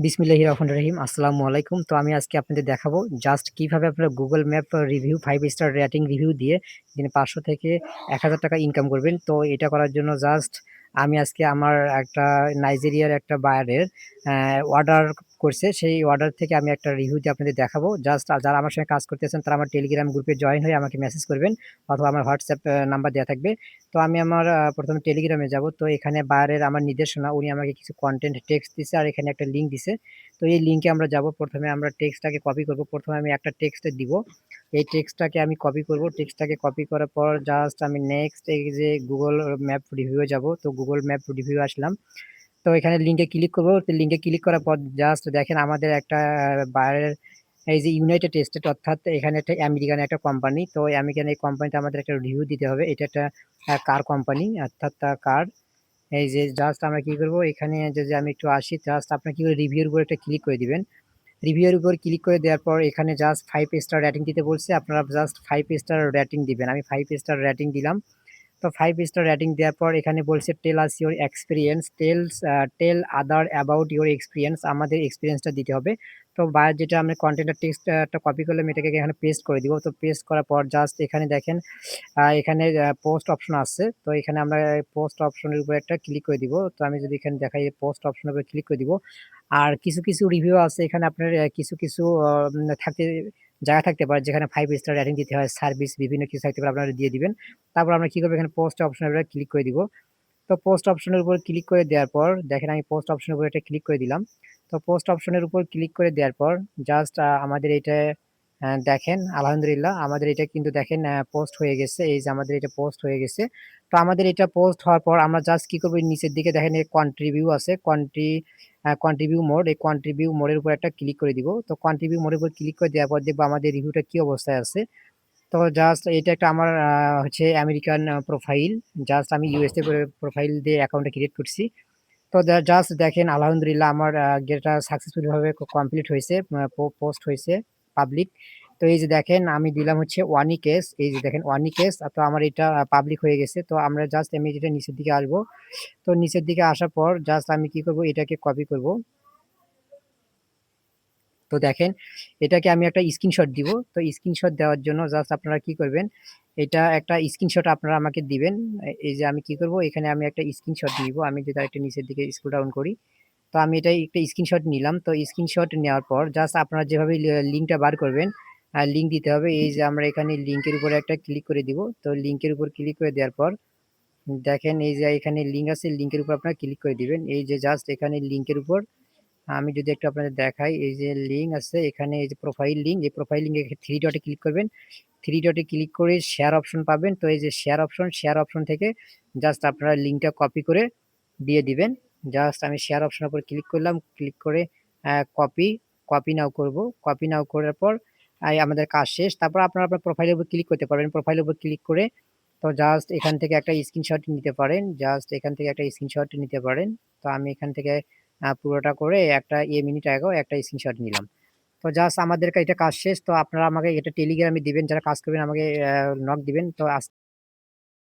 বিসমিল্লাহির রহমানির রহিম। আসসালামু আলাইকুম। তো আমি আজকে আপনাদের দেখাবো জাস্ট কিভাবে আপনারা Google map review 5 star rating review দিয়ে দিনে ৫০০ থেকে ৳১,০০০ ইনকাম করবেন। তো এটা করার জন্য জাস্ট আমি আজকে আমার একটা নাইজেরিয়ার একটা বায়ারের অর্ডার করছে। সেই অর্ডার থেকে আমি একটা রিভিউ দিয়ে আপনাদের দেখাবো। জাস্ট যারা আমার সঙ্গে কাজ করতেছেন তারা আমার টেলিগ্রাম গ্রুপে জয়েন হয়ে আমাকে মেসেজ করবেন অথবা আমার হোয়াটসঅ্যাপ নাম্বার দেয়া থাকবে। তো আমি আমার ১ম এ টেলিগ্রামে যাবো। তো এখানে বায়ারের আমার নির্দেশনা উনি আমাকে কিছু কনটেন্ট টেক্সট দিছে আর এখানে একটা লিঙ্ক দিছে। তো এই লিঙ্কে আমরা যাবো। ১ম এ আমরা টেক্সটটাকে কপি করব। ১ম এ আমি একটা টেক্সট দিব। এই টেক্সটটাকে আমি কপি করব। টেক্সটটাকে কপি করার পর জাস্ট আমি নেক্সট এই যে Google ম্যাপ রিভিউ এ যাবো। তো Google ম্যাপ রিভিউ আসলাম। তো এখানে লিঙ্কে ক্লিক করব। তো লিঙ্কে ক্লিক করার পর জাস্ট দেখেন আমাদের একটা বাইরের এই যে ইউনাইটেড স্টেট অর্থাৎ এখানে একটা আমেরিকান একটা কোম্পানি। তো আমেরিকান এই কোম্পানিতে আমাদের একটা রিভিউ দিতে হবে। এটা একটা কার কোম্পানি অর্থাৎ কার এই যে জাস্ট আমরা কি করব এখানে যদি আমি একটু আসি জাস্ট আপনারা কি করে রিভিউ এর উপর একটা ক্লিক করে দিবেন। রিভিউ এর উপর ক্লিক করে দেওয়ার পর এখানে জাস্ট 5 স্টার রেটিং দিতে বলছে। আপনারা জাস্ট 5 স্টার রেটিং দিবেন। আমি 5 স্টার রেটিং দিলাম। তো 5 স্টার রেটিং দেওয়ার পর এখানে বলছে tell us your experience tell other about your experience আমাদের এক্সপেরিয়েন্সটা দিতে হবে। তো যেটা আমরা কন্টেন্টের টেক্সটটা কপি করলাম এটাকে এখানে পেস্ট করে দিব। তো পেস্ট করার পর জাস্ট এখানে দেখেন এখানে পোস্ট অপশন আছে। তো এখানে আমরা পোস্ট অপশনের উপরে একটা ক্লিক করে দিব। তো আমি যদি এখানে দেখাই পোস্ট অপশনের উপরে ক্লিক করে দিব। আর কিছু রিভিউ আছে এখানে আপনার কিছু জায়গা থাকতে পারে যেখানে 5 স্টার রেটিং দিতে হয়, সার্ভিস বিভিন্ন কিছু থাকতে পারে আপনারা দিয়ে দিবেন। তারপর আমরা কি করব এখানে পোস্ট অপশনের উপরে ক্লিক করে দিব। তো পোস্ট অপশনের উপর ক্লিক করে দেওয়ার পর দেখেন আমি পোস্ট অপশনের উপর একটা ক্লিক করে দিলাম। তো পোস্ট অপশনের উপর ক্লিক করে দেওয়ার পর জাস্ট আমাদের এটা দেখেন আলহামদুলিল্লাহ আমাদের এটা কিন্তু দেখেন পোস্ট হয়ে গেছে। এই যে আমাদের এটা পোস্ট হয়ে গেছে। তো আমাদের এটা পোস্ট হওয়ার পর আমরা জাস্ট কি করব নিচের দিকে দেখেন এই কন্ট্রিবিউ আছে। কন্ট্রিবিউ মোড এই কন্ট্রিবিউ মোডের উপর একটা ক্লিক করে দিব। তো কন্ট্রিবিউ মোডের উপর ক্লিক করে দেওয়ার পর দেখব আমাদের রিভিউটা কি অবস্থায় আছে। তো জাস্ট এটা একটা আমার হচ্ছে আমেরিকান প্রোফাইল। জাস্ট আমি ইউএসএ করে প্রোফাইল দিয়ে অ্যাকাউন্টটা ক্রিয়েট করছি। তো জাস্ট দেখেন আলহামদুলিল্লাহ আমার যেটা সাকসেসফুলি ভাবে কমপ্লিট হয়েছে পোস্ট হয়েছে পাবলিক। তো এই যে দেখেন আমি দিলাম হচ্ছে ওয়ানি কেস এই যে দেখেন ওয়ানি কেস তো আমার এটা পাবলিক হয়ে গেছে। তো আমরা জাস্ট আমি যেটা নিচের দিকে আসবো। তো নিচের দিকে আসার পর জাস্ট আমি কি করব এটাকে কপি করব। তো দেখেন এটাকে আমি একটা স্ক্রিনশট দিব। তো স্ক্রিনশট দেওয়ার জন্য জাস্ট আপনারা কি করবেন এটা একটা স্ক্রিনশট আপনারা আমাকে দিবেন। এই যে আমি কি করব এখানে আমি একটা স্ক্রিনশট নিব। আমি যদি আরেকটু নিচের দিকে স্ক্রল ডাউন করি। তো আমি এটা একটা স্ক্রিনশট নিলাম। তো স্ক্রিনশট নেওয়ার পর জাস্ট আপনারা যেভাবে লিঙ্কটা বার করবেন লিঙ্ক দিতে হবে। এই যে আমরা এখানে লিঙ্কের উপরে একটা ক্লিক করে দিব। তো লিঙ্কের উপর ক্লিক করে দেওয়ার পর দেখেন এই যে এখানে লিঙ্ক আছে লিঙ্কের উপর আপনারা ক্লিক করে দিবেন। এই যে জাস্ট এখানে লিঙ্কের উপর আমি যদি একটু আপনাদের দেখাই এই যে লিঙ্ক আছে এখানে এই যে প্রোফাইল লিঙ্ক এই প্রোফাইল লিঙ্কে 3 ডটে ক্লিক করবেন। 3 ডটে ক্লিক করে শেয়ার অপশন পাবেন। তো এই যে শেয়ার অপশন থেকে জাস্ট আপনারা লিঙ্কটা কপি করে দিয়ে দিবেন। জাস্ট আমি শেয়ার অপশনের উপর ক্লিক করলাম। ক্লিক করে কপি, কপি নাও করব। কপি নাও করার পর আমাদের কাজ শেষ। তারপর আপনারা আপনার প্রোফাইলের উপর ক্লিক করতে পারবেন। প্রোফাইলের উপর ক্লিক করে তো জাস্ট এখান থেকে একটা স্ক্রিনশট নিতে পারেন। জাস্ট এখান থেকে একটা স্ক্রিনশট নিতে পারেন। তো আমি এখান থেকে পুরোটা করে একটা মিনিট আগেও একটা স্ক্রিনশট নিলাম। তো জাস্ট আমাদের এটা কাজ শেষ। তো আপনারা আমাকে এটা টেলিগ্রামে দিবেন যারা কাজ করবেন আমাকে নক দিবেন। তো